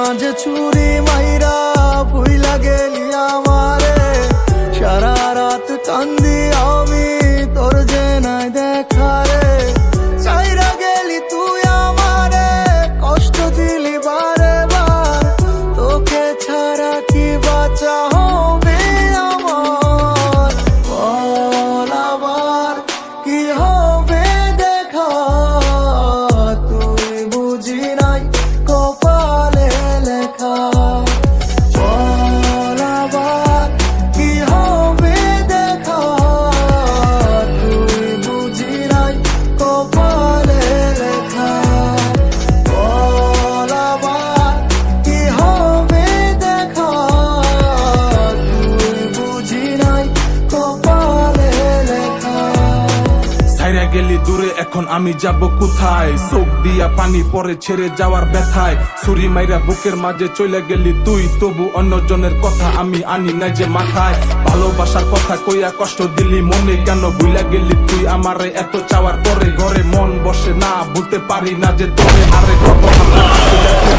মাঝে ছুরি মাইরা ভুইলা গেলি আমারে, সারা রাত কান্দি আমি তোর যে নাই দেখা রে। চাইরা গেলি তুই আমারে, কষ্ট দিলি বারে বার, তোকে ছাড়া কি বাঁচা হবে আমার? বল আবার কি হবে দেখা, তুই বুঝি নাই কপালে লেখা। বল আবার কি হবে দেখা, তুই বুঝি নাই কপালে লেখা। বল আবার কি হবে দেখা, তুই বুঝি নাই কপালে লেখা। ছাইরা গেলি দূরে এখন আমি যাব কোথায়, চোখ দিয়া পানি পরে ছেড়ে যাওয়ার ব্যথায়। ছুরি মাইরা বুকের মাঝে চলে গেলি তুই, তবু অন্যজনের কথা আমি আনি নাই যে মাথায়। ভালোবাসার কথা কইয়া কষ্ট দিলি মনে, কেন ভুইলা গেলি তুই আমারে এত চাওয়ার পরে? ঘরে মন বসে না, বলতে পারি না যে তোরে আরে কত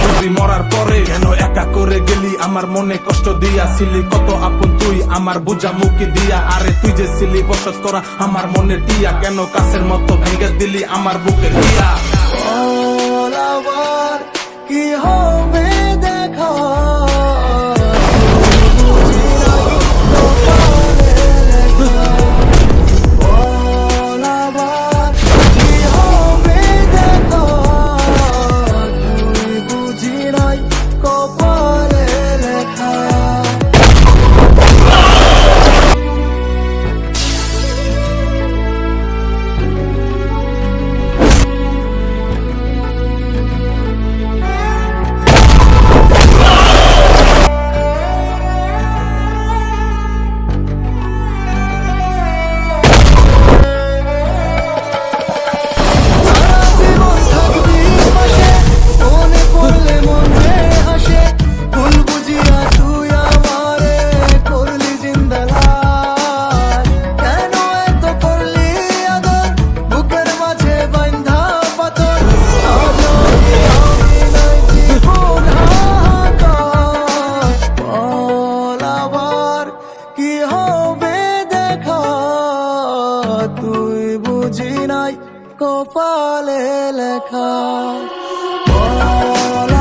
বুঝি মরার পরে। কেন একা করে গেলি আমার মনে কষ্ট দিয়া, ছিলি কত আপন তুই আমার বুঝা মুখে দিয়া। আরে তুই যে ছিলি বসত করা আমার মনে টিয়া, কেন কাছের মতো ভেঙে দিলি আমার বুকের দিয়া। বল আবার কি হবে দেখা, বুঝি নাই কপালে লেখা। বল আবার কি হবে দেখা, তুই বুঝি নাই কপালে লেখা। তুই বুঝি নাই কপালে লেখা। বল